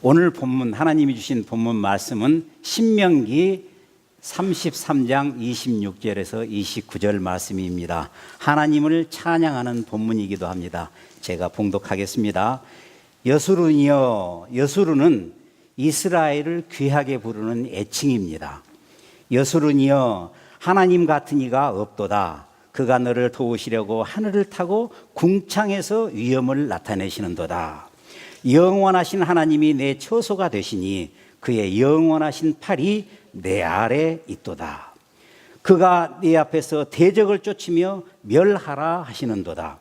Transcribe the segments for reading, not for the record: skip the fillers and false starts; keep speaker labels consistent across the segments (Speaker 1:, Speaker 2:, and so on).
Speaker 1: 오늘 본문, 하나님이 주신 본문 말씀은 신명기 33장 26절에서 29절 말씀입니다. 하나님을 찬양하는 본문이기도 합니다. 제가 봉독하겠습니다. 여수룬이여, 여수룬은 이스라엘을 귀하게 부르는 애칭입니다. 여수룬이여, 하나님 같은 이가 없도다. 그가 너를 도우시려고 하늘을 타고 궁창에서 위엄을 나타내시는도다. 영원하신 하나님이 내 처소가 되시니 그의 영원하신 팔이 내 아래 있도다. 그가 네 앞에서 대적을 쫓으며 멸하라 하시는도다.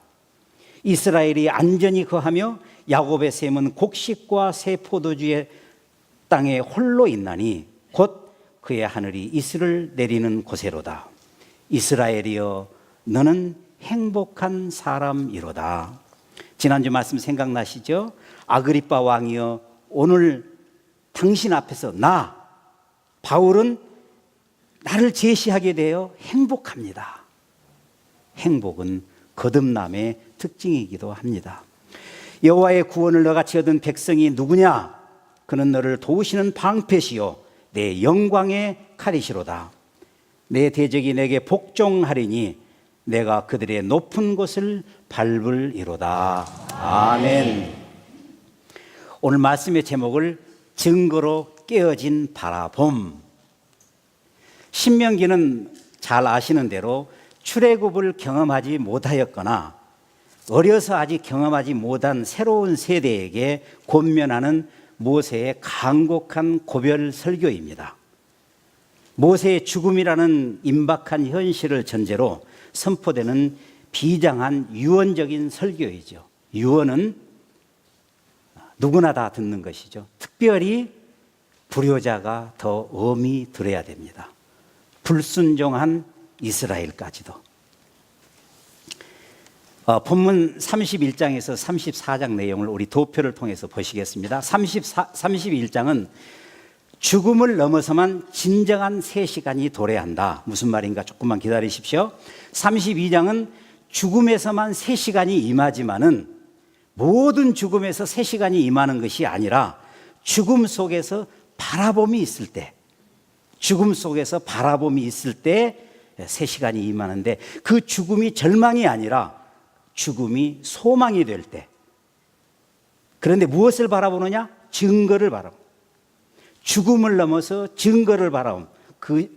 Speaker 1: 이스라엘이 안전히 거하며 야곱의 샘은 곡식과 새 포도주의 땅에 홀로 있나니 곧 그의 하늘이 이슬을 내리는 곳에로다. 이스라엘이여, 너는 행복한 사람이로다. 지난주 말씀 생각나시죠? 아그리빠 왕이여, 오늘 당신 앞에서 바울은 나를 제시하게 되어 행복합니다. 행복은 거듭남의 특징이기도 합니다. 여호와의 구원을 너같이 얻은 백성이 누구냐? 그는 너를 도우시는 방패시요 내 영광의 칼이시로다. 내 대적이 내게 복종하리니 내가 그들의 높은 곳을 밟으리로다. 아멘. 오늘 말씀의 제목을 증거로 깨어진 바라봄. 신명기는 잘 아시는 대로 출애굽을 경험하지 못하였거나 어려서 아직 경험하지 못한 새로운 세대에게 권면하는 모세의 간곡한 고별 설교입니다. 모세의 죽음이라는 임박한 현실을 전제로 선포되는 비장한 유언적인 설교이죠. 유언은 누구나 다 듣는 것이죠. 특별히 불효자가 더 엄히 들어야 됩니다. 불순종한 이스라엘까지도. 본문 31장에서 34장 내용을 우리 도표를 통해서 보시겠습니다. 31장은 죽음을 넘어서만 진정한 새 시간이 도래한다. 무슨 말인가 조금만 기다리십시오. 32장은 죽음에서만 새 시간이 임하지만은 모든 죽음에서 새 시간이 임하는 것이 아니라 죽음 속에서 바라봄이 있을 때, 죽음 속에서 바라봄이 있을 때 새 시간이 임하는데 그 죽음이 절망이 아니라 죽음이 소망이 될 때. 그런데 무엇을 바라보느냐? 증거를 바라보. 죽음을 넘어서 증거를 바라봄.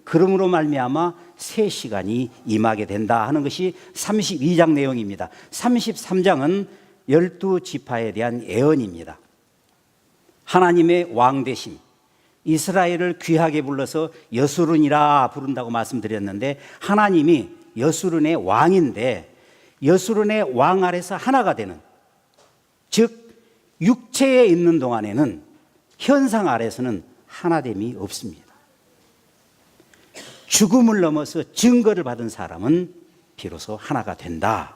Speaker 1: 그러므로 말미암아 새 시간이 임하게 된다 하는 것이 32장 내용입니다. 33장은 12지파에 대한 예언입니다. 하나님의 왕 대신 이스라엘을 귀하게 불러서 여수룬이라 부른다고 말씀드렸는데, 하나님이 여수룬의 왕인데 여수룬의 왕 아래서 하나가 되는, 즉 육체에 있는 동안에는 현상 아래서는 하나됨이 없습니다. 죽음을 넘어서 증거를 받은 사람은 비로소 하나가 된다.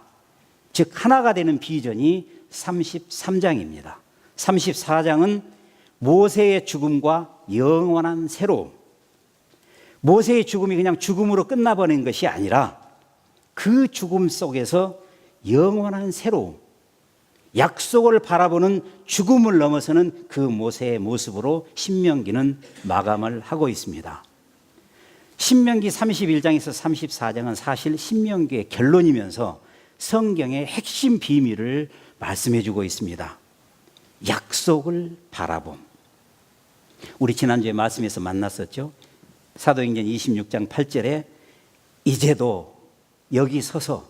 Speaker 1: 즉 하나가 되는 비전이 33장입니다. 34장은 모세의 죽음과 영원한 새로움. 모세의 죽음이 그냥 죽음으로 끝나버린 것이 아니라 그 죽음 속에서 영원한 새로움, 약속을 바라보는 죽음을 넘어서는 그 모세의 모습으로 신명기는 마감을 하고 있습니다. 신명기 31장에서 34장은 사실 신명기의 결론이면서 성경의 핵심 비밀을 말씀해 주고 있습니다. 약속을 바라봄. 우리 지난주에 말씀에서 만났었죠. 사도행전 26장 8절에 이제도 여기 서서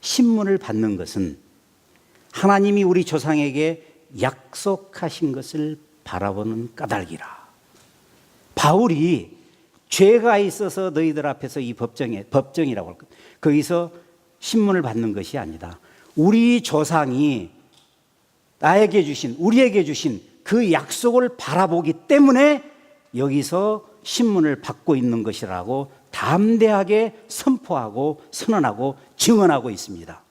Speaker 1: 신문을 받는 것은 하나님이 우리 조상에게 약속하신 것을 바라보는 까닭이라. 바울이 죄가 있어서 너희들 앞에서 이 법정이라고 할 것, 거기서 신문을 받는 것이 아니다. 우리 조상이 우리에게 주신 그 약속을 바라보기 때문에 여기서 신문을 받고 있는 것이라고 담대하게 선포하고 선언하고 증언하고 있습니다.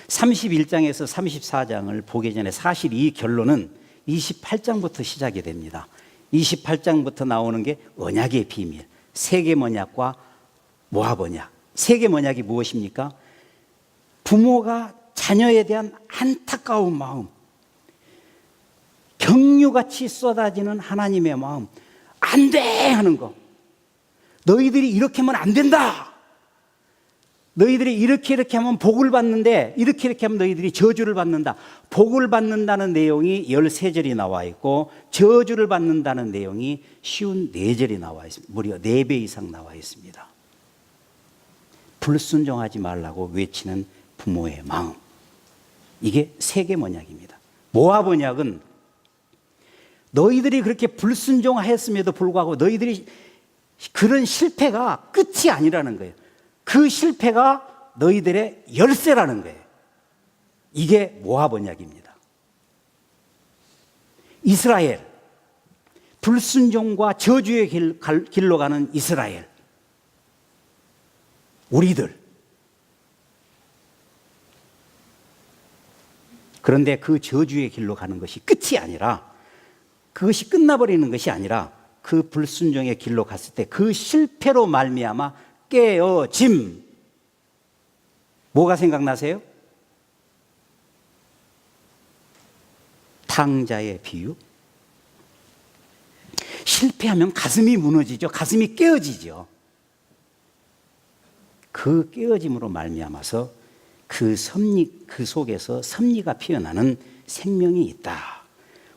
Speaker 1: 31장에서 34장을 보기 전에 사실 이 결론은 28장부터 시작이 됩니다. 28장부터 나오는 게 언약의 비밀, 세겜 언약과 모압 언약. 세겜 언약이 무엇입니까? 부모가 자녀에 대한 안타까운 마음, 경류같이 쏟아지는 하나님의 마음, 안 돼 하는 거. 너희들이 이렇게 하면 안 된다. 너희들이 이렇게 하면 복을 받는데 이렇게 하면 너희들이 저주를 받는다. 복을 받는다는 내용이 13절이 나와 있고 저주를 받는다는 내용이 쉬운 4절이 나와 있습니다. 무려 4배 이상 나와 있습니다. 불순종하지 말라고 외치는 부모의 마음, 이게 세겜 언약입니다. 모압 언약은 너희들이 그렇게 불순종하였음에도 불구하고 너희들이 그런 실패가 끝이 아니라는 거예요. 그 실패가 너희들의 열쇠라는 거예요. 이게 모압 언약입니다. 이스라엘, 불순종과 저주의 길로 가는 이스라엘, 우리들. 그런데 그 저주의 길로 가는 것이 끝이 아니라, 그것이 끝나버리는 것이 아니라 그 불순종의 길로 갔을 때 그 실패로 말미암아 깨어짐. 뭐가 생각나세요? 탕자의 비유. 실패하면 가슴이 무너지죠. 가슴이 깨어지죠. 그 깨어짐으로 말미암아서 그 속에서 섭리가 피어나는 생명이 있다.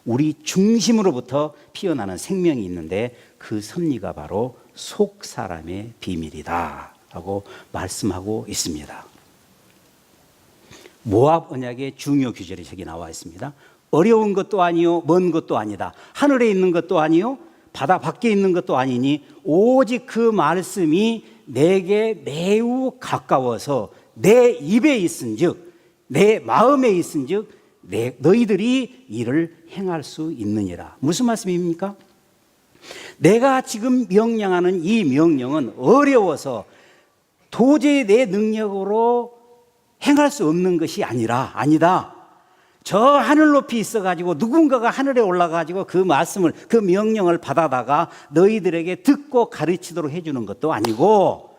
Speaker 1: 우리 중심으로부터 피어나는 생명이 있는데 그 섭리가 바로 속 사람의 비밀이다 라고 말씀하고 있습니다. 모압 언약의 중요 규절이 저기 나와 있습니다. 어려운 것도 아니요 먼 것도 아니다. 하늘에 있는 것도 아니요 바다 밖에 있는 것도 아니니 오직 그 말씀이 내게 매우 가까워서 내 입에 있은즉 내 마음에 있은즉 너희들이 이를 행할 수 있느니라. 무슨 말씀입니까? 내가 지금 명령하는 이 명령은 어려워서 도저히 내 능력으로 행할 수 없는 것이 아니다. 저 하늘 높이 있어가지고 누군가가 하늘에 올라가지고 그 말씀을, 그 명령을 받아다가 너희들에게 듣고 가르치도록 해주는 것도 아니고,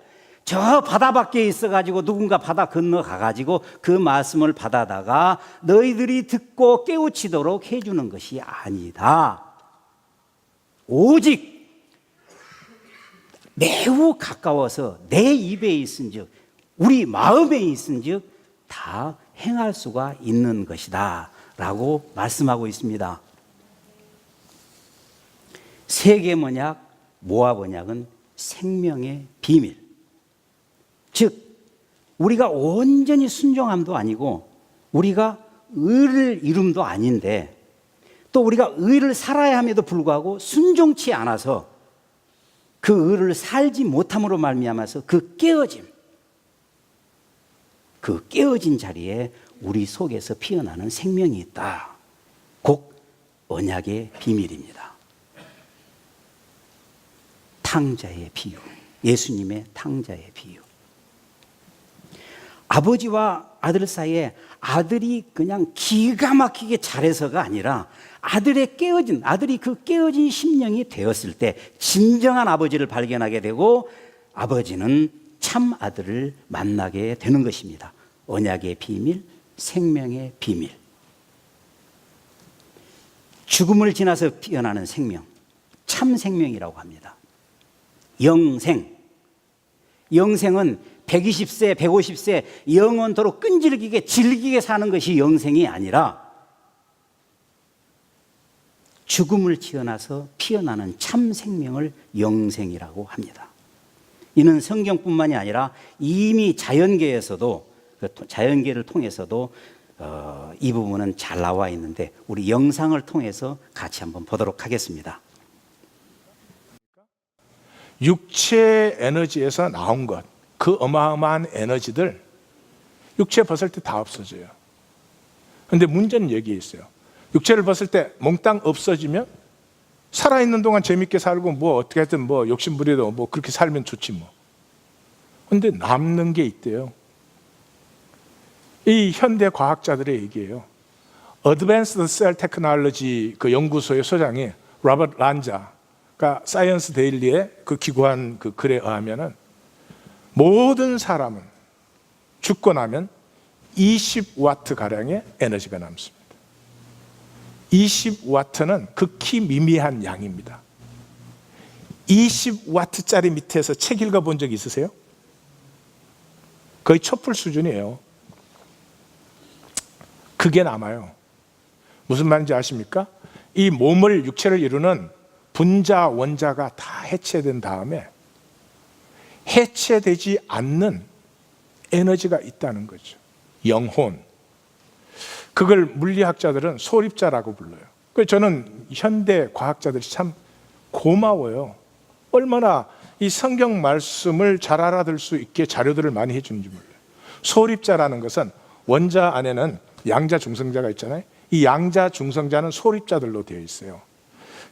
Speaker 1: 저 바다 밖에 있어가지고 누군가 바다 건너가가지고 그 말씀을 받아다가 너희들이 듣고 깨우치도록 해주는 것이 아니다. 오직 매우 가까워서 내 입에 있은즉 우리 마음에 있은즉 다 행할 수가 있는 것이다 라고 말씀하고 있습니다. 세겜 언약, 모압 언약은 생명의 비밀, 즉 우리가 온전히 순종함도 아니고 우리가 의를 이룸도 아닌데 또 우리가 의를 살아야 함에도 불구하고 순종치 않아서 그 의를 살지 못함으로 말미암아서 그 깨어진 자리에 우리 속에서 피어나는 생명이 있다. 곧 언약의 비밀입니다. 탕자의 비유, 예수님의 탕자의 비유. 아버지와 아들 사이에 아들이 그냥 기가 막히게 잘해서가 아니라 아들이 그 깨어진 심령이 되었을 때 진정한 아버지를 발견하게 되고 아버지는 참 아들을 만나게 되는 것입니다. 언약의 비밀, 생명의 비밀. 죽음을 지나서 피어나는 생명, 참 생명이라고 합니다. 영생은 120세, 150세 영원토록 끈질기게 즐기게 사는 것이 영생이 아니라 죽음을 지어나서 피어나는 참 생명을 영생이라고 합니다. 이는 성경뿐만이 아니라 이미 자연계에서도, 자연계를 통해서도 이 부분은 잘 나와 있는데 우리 영상을 통해서 같이 한번 보도록 하겠습니다.
Speaker 2: 육체 에너지에서 나온 것, 그 어마어마한 에너지들 육체 벗을 때 다 없어져요. 그런데 문제는 여기에 있어요. 육체를 벗을 때 몽땅 없어지면 살아있는 동안 재밌게 살고 뭐 어떻게 하든 뭐 욕심부려도 뭐 그렇게 살면 좋지 뭐. 그런데 남는 게 있대요. 이 현대 과학자들의 얘기예요. Advanced Cell Technology 그 연구소의 소장이 로버트 란자가 사이언스 데일리에 그 기고한 그 글에 의하면은 모든 사람은 죽고 나면 20와트 가량의 에너지가 남습니다. 20와트는 극히 미미한 양입니다. 20와트짜리 밑에서 책 읽어본 적 있으세요? 거의 촛불 수준이에요. 그게 남아요. 무슨 말인지 아십니까? 이 몸을, 육체를 이루는 분자, 원자가 다 해체된 다음에 해체되지 않는 에너지가 있다는 거죠. 영혼. 그걸 물리학자들은 소립자라고 불러요. 그래서 저는 현대 과학자들이 참 고마워요. 얼마나 이 성경 말씀을 잘 알아들 수 있게 자료들을 많이 해주는지 몰라요. 소립자라는 것은 원자 안에는 양자 중성자가 있잖아요. 이 양자 중성자는 소립자들로 되어 있어요.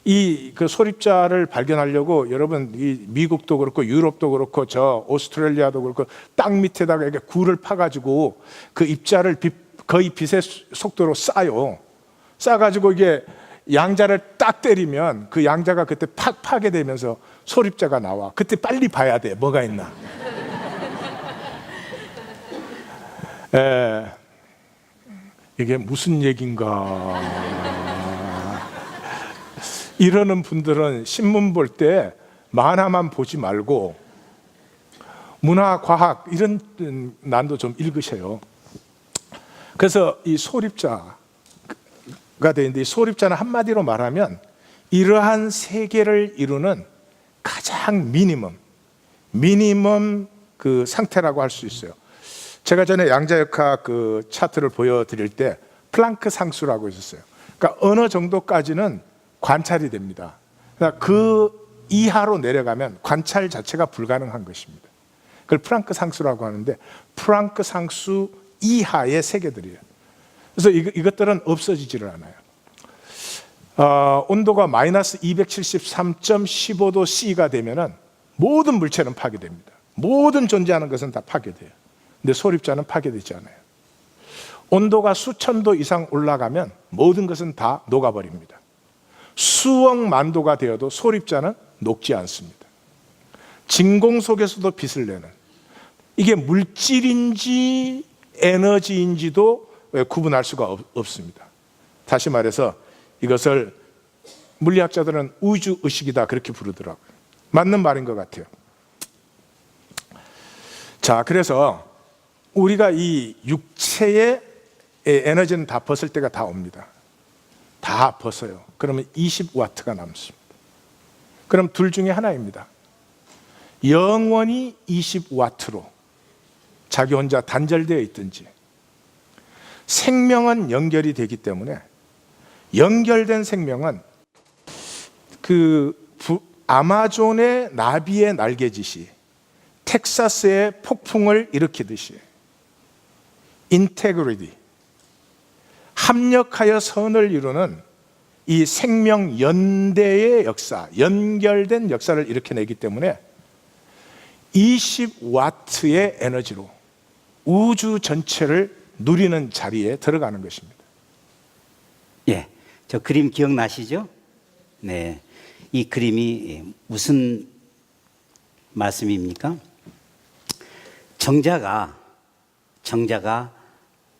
Speaker 2: 이 그 소립자를 발견하려고 여러분 이 미국도 그렇고 유럽도 그렇고 저 오스트레일리아도 그렇고 땅 밑에다가 이렇게 굴을 파가지고 그 입자를 거의 빛의 속도로 쏴요. 쏴가지고 이게 양자를 딱 때리면 그 양자가 그때 팍 파괴되면서 소립자가 나와. 그때 빨리 봐야 돼. 뭐가 있나. 이게 무슨 얘긴가. 이러는 분들은 신문 볼 때 만화만 보지 말고 문화, 과학 이런 난도 좀 읽으셔요. 그래서 이 소립자가 되는데 이 소립자는 한마디로 말하면 이러한 세계를 이루는 가장 미니멈 그 상태라고 할 수 있어요. 제가 전에 양자역학 그 차트를 보여드릴 때 플랑크 상수라고 있었어요. 그러니까 어느 정도까지는 관찰이 됩니다. 그러니까 그 이하로 내려가면 관찰 자체가 불가능한 것입니다. 그걸 플랑크 상수라고 하는데 플랑크 상수 이하의 세계들이에요. 그래서 이것들은 없어지지를 않아요. 온도가 마이너스 273.15도 C가 되면은 모든 물체는 파괴됩니다. 모든 존재하는 것은 다 파괴돼요. 근데 소립자는 파괴되지 않아요. 온도가 수천 도 이상 올라가면 모든 것은 다 녹아버립니다. 수억만 도가 되어도 소립자는 녹지 않습니다. 진공 속에서도 빛을 내는, 이게 물질인지 에너지인지도 구분할 수가 없습니다. 다시 말해서 이것을 물리학자들은 우주의식이다 그렇게 부르더라고요. 맞는 말인 것 같아요. 자, 그래서 우리가 이 육체의 에너지는 다 벗을 때가 다 옵니다. 다 벗어요. 그러면 20와트가 남습니다. 그럼 둘 중에 하나입니다. 영원히 20와트로 자기 혼자 단절되어 있든지, 생명은 연결이 되기 때문에 연결된 생명은 그 아마존의 나비의 날개짓이 텍사스의 폭풍을 일으키듯이 인테그리티, 합력하여 선을 이루는 이 생명 연대의 역사, 연결된 역사를 일으켜내기 때문에 20와트의 에너지로 우주 전체를 누리는 자리에 들어가는 것입니다.
Speaker 1: 예, 저 그림 기억나시죠? 네, 이 그림이 무슨 말씀입니까? 정자가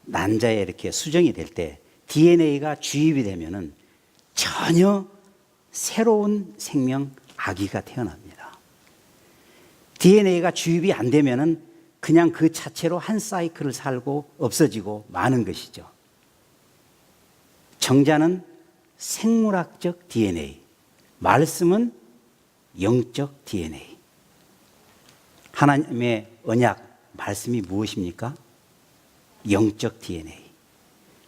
Speaker 1: 난자에 이렇게 수정이 될 때 DNA가 주입이 되면은 전혀 새로운 생명 아기가 태어납니다. DNA가 주입이 안 되면은 그냥 그 자체로 한 사이클을 살고 없어지고 마는 것이죠. 정자는 생물학적 DNA, 말씀은 영적 DNA. 하나님의 언약, 말씀이 무엇입니까? 영적 DNA,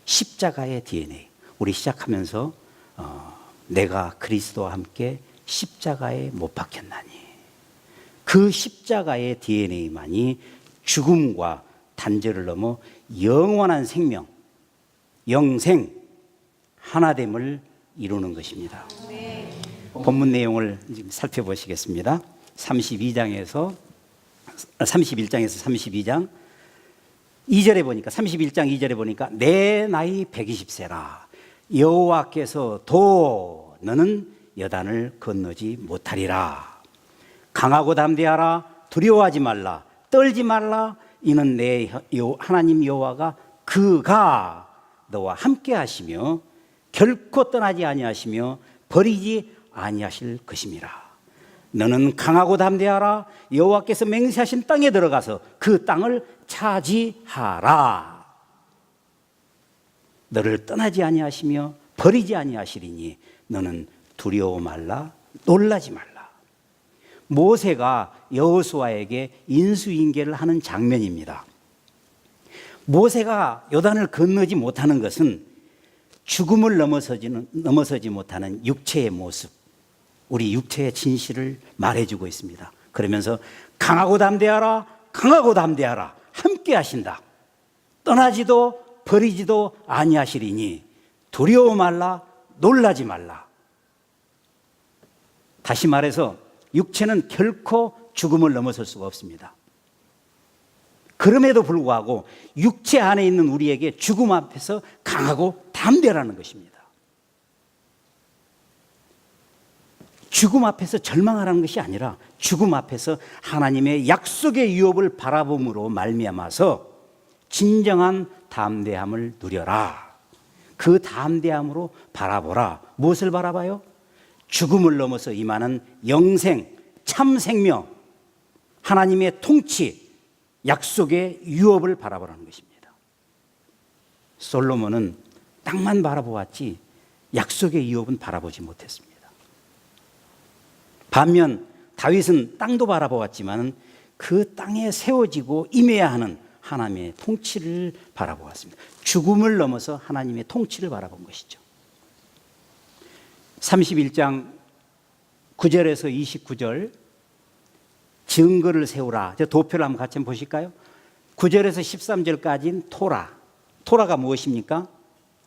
Speaker 1: 십자가의 DNA. 우리 시작하면서 내가 그리스도와 함께 십자가에 못 박혔나니, 그 십자가의 DNA만이 죽음과 단절을 넘어 영원한 생명, 영생, 하나됨을 이루는 것입니다. 본문 내용을 지금 살펴보시겠습니다. 31장에서 32장 2절에 보니까, 31장 2절에 보니까 내 나이 120세라 여호와께서 도 너는 여단을 건너지 못하리라. 강하고 담대하라. 두려워하지 말라. 떨지 말라. 이는 내 하나님 여호와가 그가 너와 함께 하시며 결코 떠나지 아니하시며 버리지 아니하실 것임이라. 너는 강하고 담대하라. 여호와께서 맹세하신 땅에 들어가서 그 땅을 차지하라. 너를 떠나지 아니하시며 버리지 아니하시리니 너는 두려워 말라, 놀라지 말라. 모세가 여호수아에게 인수인계를 하는 장면입니다. 모세가 요단을 건너지 못하는 것은 죽음을 넘어서지 못하는 육체의 모습, 우리 육체의 진실을 말해주고 있습니다. 그러면서 강하고 담대하라, 강하고 담대하라, 함께 하신다. 떠나지도 버리지도 아니하시리니 두려워 말라, 놀라지 말라. 다시 말해서 육체는 결코 죽음을 넘어설 수가 없습니다. 그럼에도 불구하고 육체 안에 있는 우리에게 죽음 앞에서 강하고 담대라는 것입니다. 죽음 앞에서 절망하라는 것이 아니라 죽음 앞에서 하나님의 약속의 유업을 바라봄으로 말미암아서 진정한 담대함을 누려라. 그 담대함으로 바라보라. 무엇을 바라봐요? 죽음을 넘어서 임하는 영생, 참 생명, 하나님의 통치, 약속의 유업을 바라보라는 것입니다. 솔로몬은 땅만 바라보았지 약속의 유업은 바라보지 못했습니다. 반면 다윗은 땅도 바라보았지만 그 땅에 세워지고 임해야 하는 하나님의 통치를 바라보았습니다. 죽음을 넘어서 하나님의 통치를 바라본 것이죠. 31장 9절에서 29절 증거를 세우라. 도표를 한번 같이 보실까요? 9절에서 13절까지는 토라가 무엇입니까?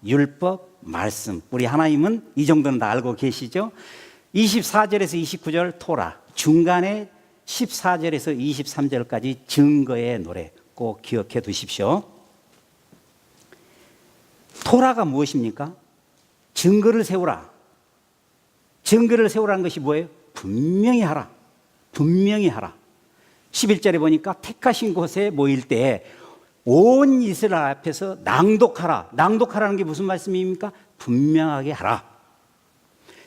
Speaker 1: 율법, 말씀. 우리 하나님은 이 정도는 다 알고 계시죠? 24절에서 29절 토라, 중간에 14절에서 23절까지 증거의 노래 꼭 기억해 두십시오. 토라가 무엇입니까? 증거를 세우라. 증거를 세우라는 것이 뭐예요? 분명히 하라. 분명히 하라. 11절에 보니까 택하신 곳에 모일 때 온 이스라엘 앞에서 낭독하라. 낭독하라는 게 무슨 말씀입니까? 분명하게 하라.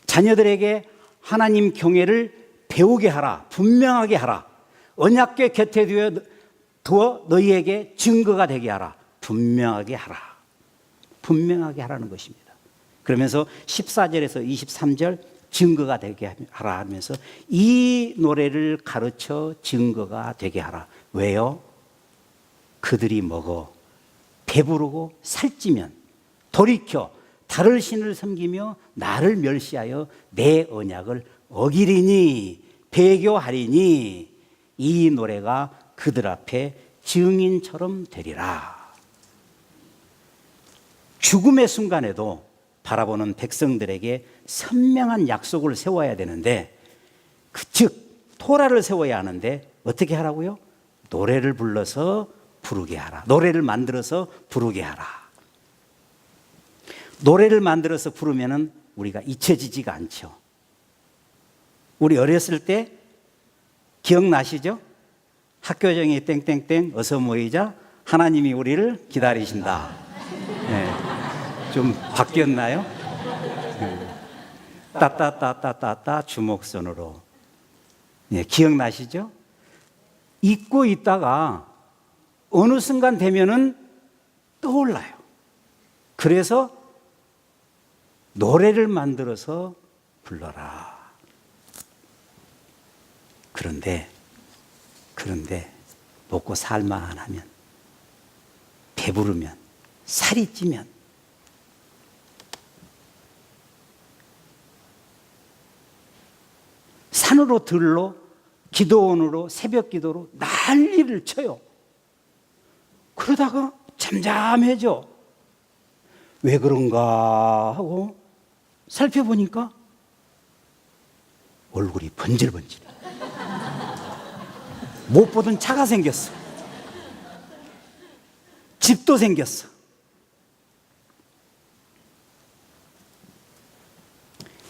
Speaker 1: 자녀들에게 하나님 경외를 배우게 하라. 분명하게 하라. 언약궤 곁에 두어 너희에게 증거가 되게 하라. 분명하게 하라. 분명하게 하라는 것입니다. 그러면서 14절에서 23절 증거가 되게 하라 하면서 이 노래를 가르쳐 증거가 되게 하라. 왜요? 그들이 먹어 배부르고 살찌면 돌이켜 다른 신을 섬기며 나를 멸시하여 내 언약을 어기리니 배교하리니 이 노래가 그들 앞에 증인처럼 되리라. 죽음의 순간에도 바라보는 백성들에게 선명한 약속을 세워야 되는데 즉 토라를 세워야 하는데 어떻게 하라고요? 노래를 불러서 부르게 하라. 노래를 만들어서 부르게 하라. 노래를 만들어서 부르면은 우리가 잊혀지지가 않죠. 우리 어렸을 때 기억나시죠? 학교정이 땡땡땡 어서 모이자 하나님이 우리를 기다리신다. 네. 좀 바뀌었나요? 따따따따따따 주먹선으로. 네, 기억나시죠? 잊고 있다가 어느 순간 되면은 떠올라요. 그래서 노래를 만들어서 불러라. 그런데 먹고 살만 하면, 배부르면, 살이 찌면 산으로 들로 기도원으로 새벽 기도로 난리를 쳐요. 그러다가 잠잠해져. 왜 그런가 하고 살펴보니까 얼굴이 번질번질. 못 보던 차가 생겼어. 집도 생겼어.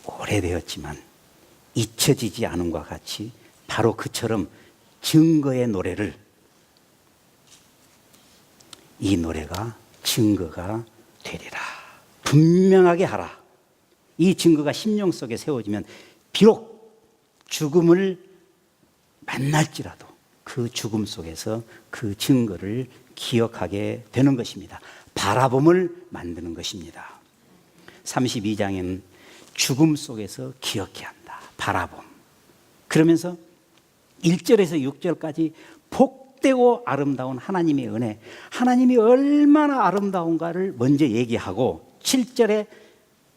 Speaker 1: 오래되었지만 잊혀지지 않은 것과 같이 바로 그처럼 증거의 노래를, 이 노래가 증거가 되리라. 분명하게 하라. 이 증거가 심령 속에 세워지면 비록 죽음을 만날지라도 그 죽음 속에서 그 증거를 기억하게 되는 것입니다. 바라봄을 만드는 것입니다. 32장에는 죽음 속에서 기억해야 한다. 바라봄. 그러면서 1절에서 6절까지 복되고 아름다운 하나님의 은혜, 하나님이 얼마나 아름다운가를 먼저 얘기하고 7절에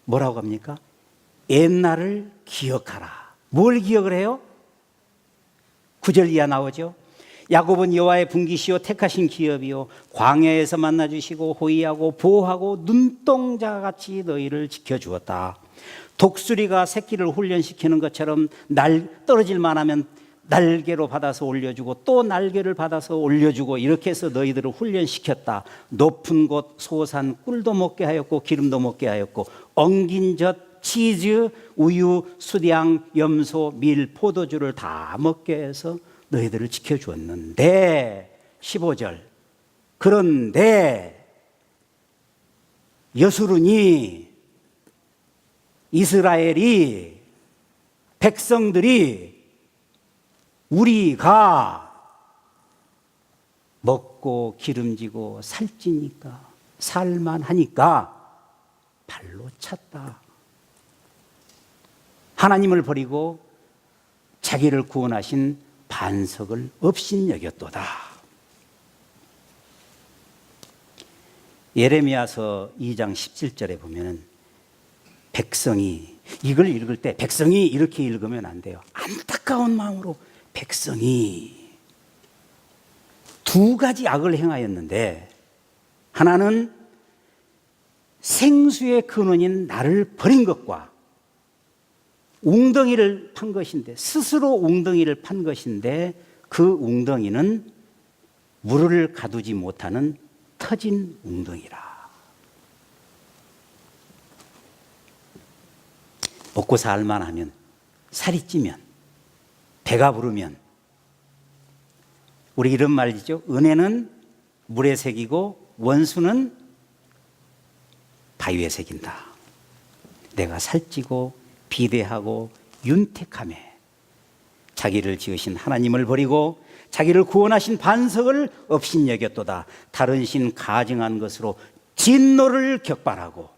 Speaker 1: 뭐라고 합니까? 옛날을 기억하라. 뭘 기억을 해요? 9절 이하 나오죠. 야곱은 여호와의 분기시요 택하신 기업이요 광야에서 만나주시고 호위하고 보호하고 눈동자같이 너희를 지켜주었다. 독수리가 새끼를 훈련시키는 것처럼 떨어질 만하면 날개로 받아서 올려주고 또 날개를 받아서 올려주고 이렇게 해서 너희들을 훈련시켰다. 높은 곳 소산 꿀도 먹게 하였고 기름도 먹게 하였고 엉긴 젖 치즈 우유 수량 염소 밀 포도주를 다 먹게 해서 너희들을 지켜주었는데 15절 그런데 여수르니 이스라엘이 백성들이 우리가 먹고 기름지고 살찌니까 살만하니까 발로 찼다. 하나님을 버리고 자기를 구원하신 반석을 업신여겼도다. 예레미야서 2장 17절에 보면은 백성이 이걸 읽을 때 백성이 이렇게 읽으면 안 돼요. 안타까운 마음으로 백성이 두 가지 악을 행하였는데 하나는 생수의 근원인 나를 버린 것과 웅덩이를 판 것인데 스스로 웅덩이를 판 것인데 그 웅덩이는 물을 가두지 못하는 터진 웅덩이라. 먹고 살만 하면 살이 찌면 배가 부르면 우리 이런 말이죠. 은혜는 물에 새기고 원수는 바위에 새긴다. 내가 살찌고 비대하고 윤택함에 자기를 지으신 하나님을 버리고 자기를 구원하신 반석을 업신여겼도다. 다른 신 가증한 것으로 진노를 격발하고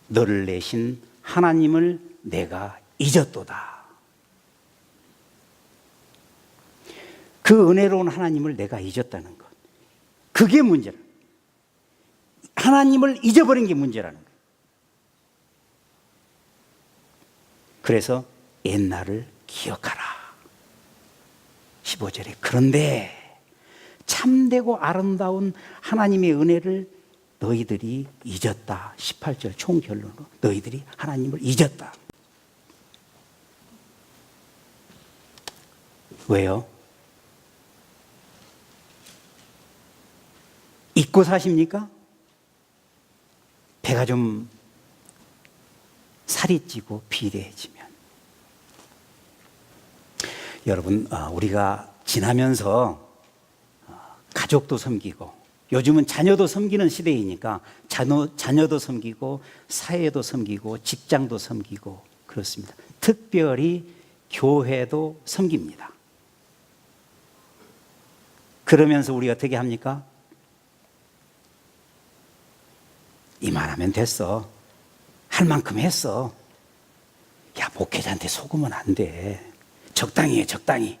Speaker 1: 너를 내신 하나님을 내가 잊었도다. 그 은혜로운 하나님을 내가 잊었다는 것. 그게 문제라. 하나님을 잊어버린 게 문제라는 거예요. 그래서 옛날을 기억하라. 15절에 그런데 참되고 아름다운 하나님의 은혜를 너희들이 잊었다. 18절 총결론으로 너희들이 하나님을 잊었다. 왜요? 잊고 사십니까? 배가 좀 살이 찌고 비대해지면. 여러분, 우리가 지나면서 가족도 섬기고 요즘은 자녀도 섬기는 시대이니까 자녀도 섬기고 사회도 섬기고 직장도 섬기고 그렇습니다. 특별히 교회도 섬깁니다. 그러면서 우리 어떻게 합니까? 이만하면 됐어. 할 만큼 했어. 야, 목회자한테 속으면 안 돼. 적당히 해, 적당히.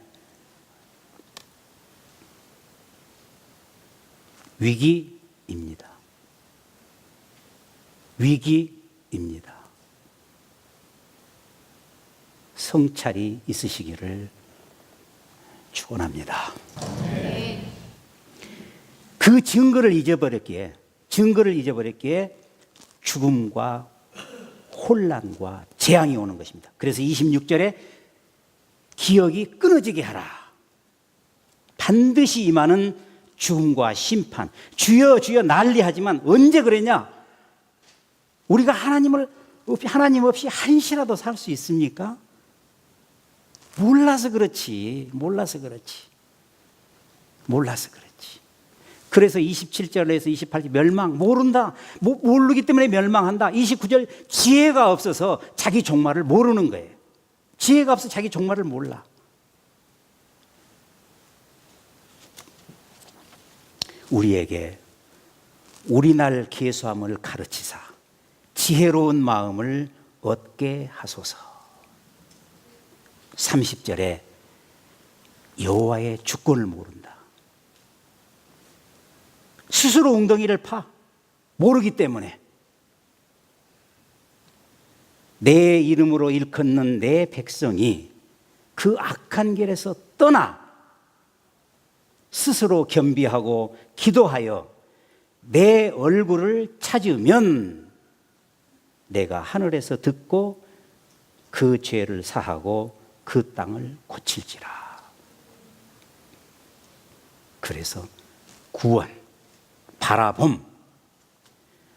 Speaker 1: 위기입니다. 위기입니다. 성찰이 있으시기를 축원합니다. 그 증거를 잊어버렸기에 죽음과 혼란과 재앙이 오는 것입니다. 그래서 26절에 기억이 끊어지게 하라. 반드시 임하는 죽음과 심판. 주여 주여 난리하지만 언제 그랬냐? 우리가 하나님 없이 한시라도 살 수 있습니까? 몰라서 그렇지. 그래서 27절에서 28절 멸망, 모른다. 모르기 때문에 멸망한다. 29절 지혜가 없어서 자기 종말을 모르는 거예요. 지혜가 없어서 자기 종말을 몰라. 우리에게 우리날 계수함을 가르치사 지혜로운 마음을 얻게 하소서. 30절에 여호와의 주권을 모른다. 스스로 웅덩이를 파. 모르기 때문에. 내 이름으로 일컫는 내 백성이 그 악한 길에서 떠나 스스로 겸비하고 기도하여 내 얼굴을 찾으면 내가 하늘에서 듣고 그 죄를 사하고 그 땅을 고칠지라. 그래서 구원, 바라봄.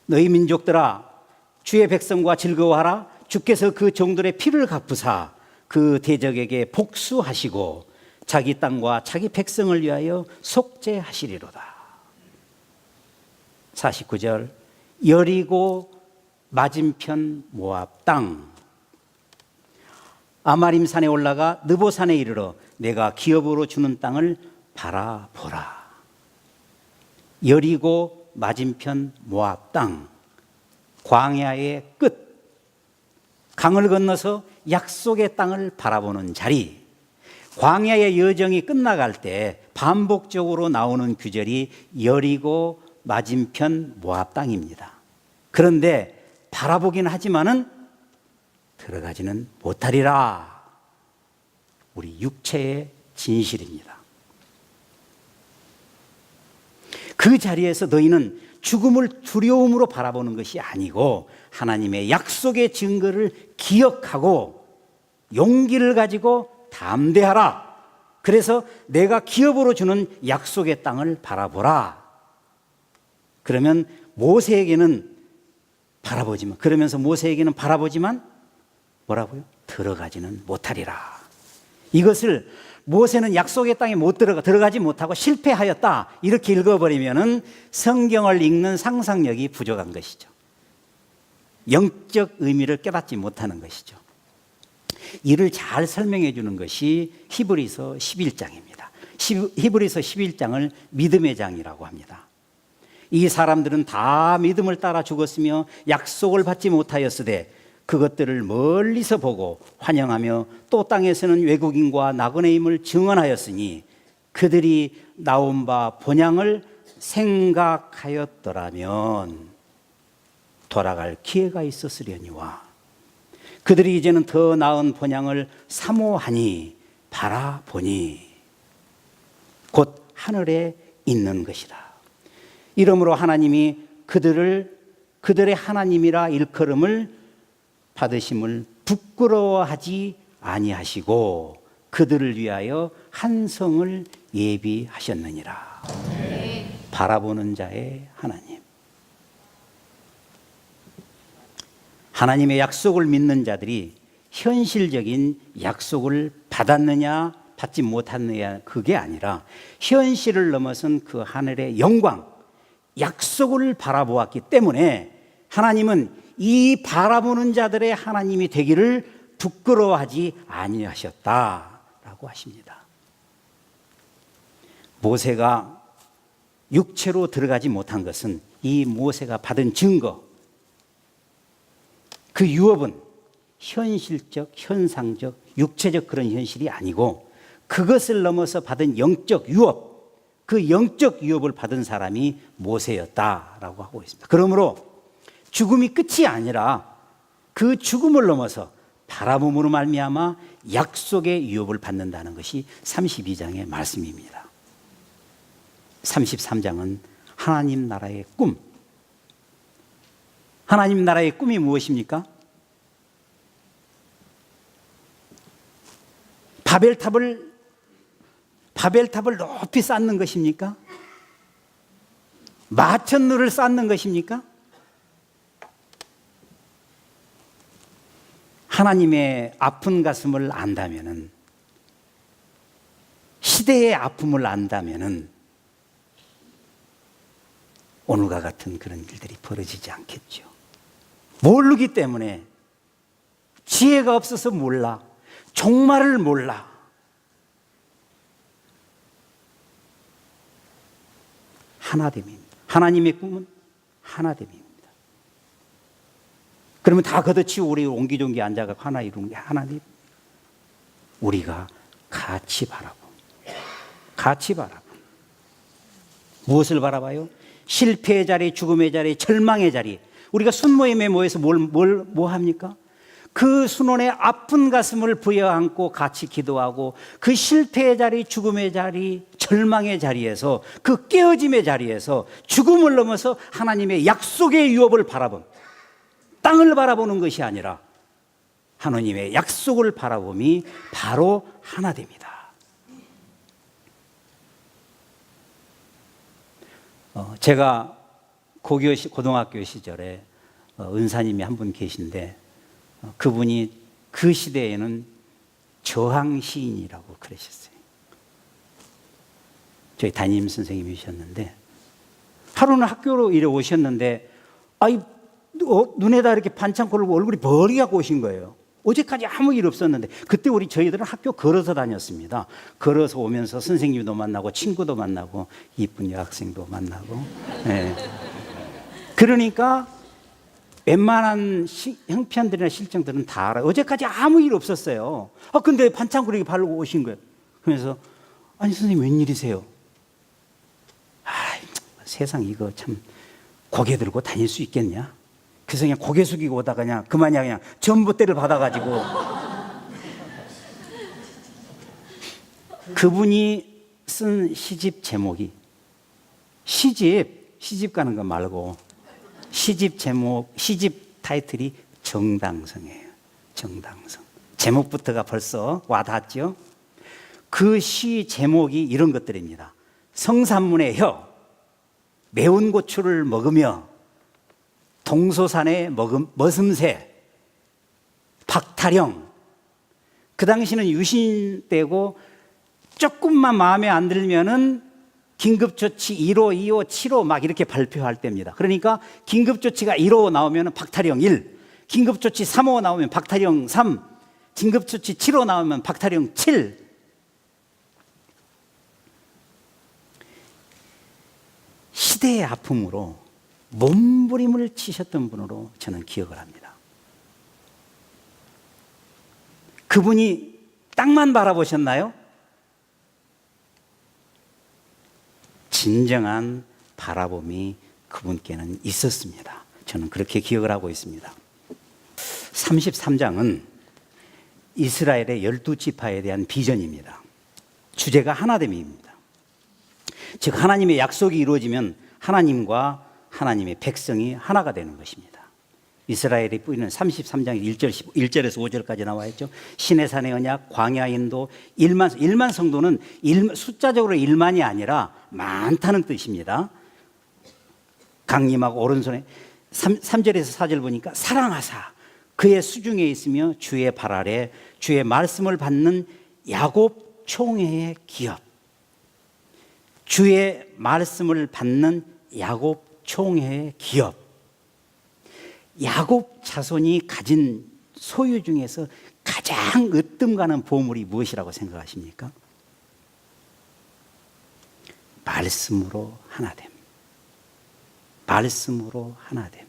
Speaker 1: 너희 민족들아 주의 백성과 즐거워하라. 주께서 그 종들의 피를 갚으사 그 대적에게 복수하시고 자기 땅과 자기 백성을 위하여 속죄하시리로다. 49절 여리고 맞은편 모압 땅. 아마림 산에 올라가 느보산에 이르러 내가 기업으로 주는 땅을 바라보라. 여리고 맞은편 모압 땅. 광야의 끝. 강을 건너서 약속의 땅을 바라보는 자리. 광야의 여정이 끝나갈 때 반복적으로 나오는 규절이 여리고 맞은편 모압 땅입니다. 그런데 바라보긴 하지만은 들어가지는 못하리라. 우리 육체의 진실입니다. 그 자리에서 너희는 죽음을 두려움으로 바라보는 것이 아니고 하나님의 약속의 증거를 기억하고 용기를 가지고 담대하라. 그래서 내가 기업으로 주는 약속의 땅을 바라보라. 그러면 모세에게는 바라보지만, 그러면서 모세에게는 바라보지만 뭐라고요? 들어가지는 못하리라. 이것을 모세는 약속의 땅에 못 들어가지 못하고 실패하였다. 이렇게 읽어버리면은 성경을 읽는 상상력이 부족한 것이죠. 영적 의미를 깨닫지 못하는 것이죠. 이를 잘 설명해 주는 것이 히브리서 11장입니다. 히브리서 11장을 믿음의 장이라고 합니다. 이 사람들은 다 믿음을 따라 죽었으며 약속을 받지 못하였으되 그것들을 멀리서 보고 환영하며 또 땅에서는 외국인과 나그네임을 증언하였으니 그들이 나온 바 본향을 생각하였더라면 돌아갈 기회가 있었으려니와 그들이 이제는 더 나은 본향을 사모하니 바라보니 곧 하늘에 있는 것이라. 이러므로 하나님이 그들의 하나님이라 일컬음을 받으심을 부끄러워하지 아니하시고 그들을 위하여 한 성을 예비하셨느니라. 바라보는 자의 하나님. 하나님의 약속을 믿는 자들이 현실적인 약속을 받았느냐 받지 못했느냐 그게 아니라 현실을 넘어선 그 하늘의 영광, 약속을 바라보았기 때문에 하나님은 이 바라보는 자들의 하나님이 되기를 부끄러워하지 아니하셨다라고 하십니다. 모세가 육체로 들어가지 못한 것은 이 모세가 받은 증거, 그 유업은 현실적, 현상적, 육체적 그런 현실이 아니고 그것을 넘어서 받은 영적 유업, 그 영적 유업을 받은 사람이 모세였다라고 하고 있습니다. 그러므로 죽음이 끝이 아니라 그 죽음을 넘어서 바라봄으로 말미암아 약속의 유업을 받는다는 것이 32장의 말씀입니다. 33장은 하나님 나라의 꿈. 하나님 나라의 꿈이 무엇입니까? 바벨탑을 높이 쌓는 것입니까? 마천루를 쌓는 것입니까? 하나님의 아픈 가슴을 안다면은, 시대의 아픔을 안다면은 오늘과 같은 그런 일들이 벌어지지 않겠죠. 모르기 때문에, 지혜가 없어서 몰라, 종말을 몰라. 하나됨입니다. 하나님의 꿈은 하나됨입니다. 그러면 다 걷어치고 우리 옹기종기 앉아가 하나 이루는 게 하나님. 우리가 같이 바라보. 무엇을 바라봐요? 실패의 자리, 죽음의 자리, 절망의 자리. 우리가 순모임에 모여서 뭐 합니까? 그 순원의 아픈 가슴을 부여안고 같이 기도하고, 그 실패의 자리, 죽음의 자리, 절망의 자리에서, 그 깨어짐의 자리에서 죽음을 넘어서 하나님의 약속의 유업을 바라봄. 땅을 바라보는 것이 아니라 하나님의 약속을 바라봄이 바로 하나됩니다. 제가 고등학교 시절에 은사님이 한 분 계신데, 그분이 그 시대에는 저항 시인이라고 그러셨어요. 저희 담임 선생님이셨는데, 하루는 학교로 이래 오셨는데, 눈에다 이렇게 반창 걸고 얼굴이 버리갖고 오신 거예요. 어제까지 아무 일 없었는데. 그때 저희들은 학교 걸어서 다녔습니다. 걸어서 오면서 선생님도 만나고 친구도 만나고 이쁜 여학생도 만나고. 네. 그러니까 웬만한 형편들이나 실정들은 다 알아요. 어제까지 아무 일 없었어요. 근데 반창고리기 바르고 오신 거예요. 그래서 아니 선생님 웬일이세요? 세상 이거 참 고개 들고 다닐 수 있겠냐? 그래서 그냥 고개 숙이고 오다가 그냥 전봇대를 받아가지고. 그분이 쓴 시집 제목이, 시집 가는 거 말고 시집 타이틀이 정당성이에요. 정당성. 제목부터가 벌써 와닿았죠? 그 시 제목이 이런 것들입니다. 성산문의 혀, 매운 고추를 먹으며 동소산의 머슴새, 박타령. 그 당시는 유신 때고 조금만 마음에 안 들면은 긴급조치 1호, 2호, 7호 막 이렇게 발표할 때입니다. 그러니까 긴급조치가 1호 나오면 박타령 1, 긴급조치 3호 나오면 박타령 3, 긴급조치 7호 나오면 박타령 7. 시대의 아픔으로 몸부림을 치셨던 분으로 저는 기억을 합니다. 그분이 땅만 바라보셨나요? 진정한 바라봄이 그분께는 있었습니다. 저는 그렇게 기억을 하고 있습니다. 33장은 이스라엘의 12지파에 대한 비전입니다. 주제가 하나됨입니다. 즉 하나님의 약속이 이루어지면 하나님과 하나님의 백성이 하나가 되는 것입니다. 이스라엘이 뿌리는 33장 1절에서 5절까지 나와 있죠. 시내산의 언약, 광야 인도, 1만 성도는 숫자적으로 1만이 아니라 많다는 뜻입니다. 강림하고 오른손에 3절에서 4절 보니까 사랑하사 그의 수중에 있으며 주의 발 아래 주의 말씀을 받는 야곱 총회의 기업. 주의 말씀을 받는 야곱 총회의 기업. 야곱 자손이 가진 소유 중에서 가장 으뜸 가는 보물이 무엇이라고 생각하십니까? 말씀으로 하나됨. 말씀으로 하나됨.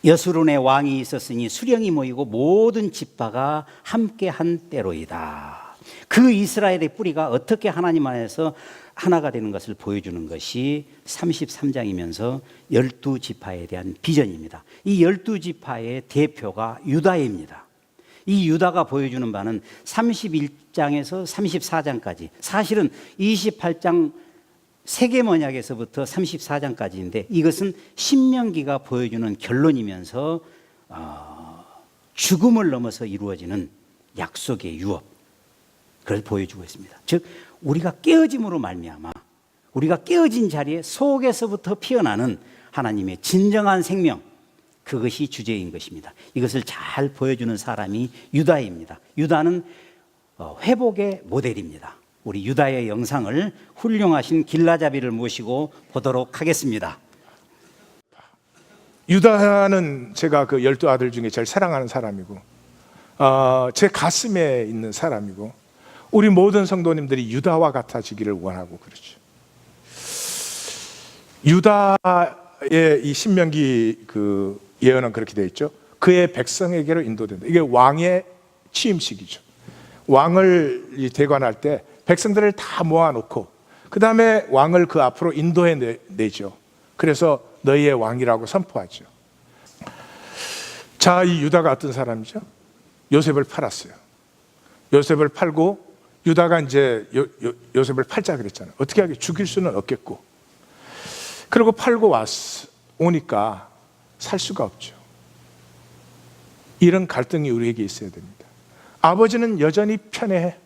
Speaker 1: 여수론의 왕이 있었으니 수령이 모이고 모든 지파가 함께한 때로이다. 그 이스라엘의 뿌리가 어떻게 하나님 안에서 하나가 되는 것을 보여주는 것이 33장이면서 12지파에 대한 비전입니다. 이 12지파의 대표가 유다입니다. 이 유다가 보여주는 바는 31장에서 34장까지, 사실은 28장 세계문약에서부터 34장까지인데 이것은 신명기가 보여주는 결론이면서 죽음을 넘어서 이루어지는 약속의 유업, 그걸 보여주고 있습니다. 즉 우리가 깨어짐으로 말미암아 우리가 깨어진 자리에 속에서부터 피어나는 하나님의 진정한 생명, 그것이 주제인 것입니다. 이것을 잘 보여주는 사람이 유다입니다. 유다는 회복의 모델입니다. 우리 유다의 영상을 훌륭하신 길라자비를 모시고 보도록 하겠습니다.
Speaker 2: 유다는 제가 그 12아들 중에 제일 사랑하는 사람이고 제 가슴에 있는 사람이고 우리 모든 성도님들이 유다와 같아지기를 원하고 그렇죠. 유다의 이 신명기 그 예언은 그렇게 되어 있죠. 그의 백성에게로 인도된다. 이게 왕의 취임식이죠. 왕을 대관할 때 백성들을 다 모아놓고 그 다음에 왕을 그 앞으로 인도해 내죠. 그래서 너희의 왕이라고 선포하죠. 자, 이 유다가 어떤 사람이죠? 요셉을 팔았어요. 요셉을 팔고 유다가 이제 요셉을 팔자 그랬잖아요. 어떻게 하게 죽일 수는 없겠고. 그리고 팔고 오니까 살 수가 없죠. 이런 갈등이 우리에게 있어야 됩니다. 아버지는 여전히 편애해.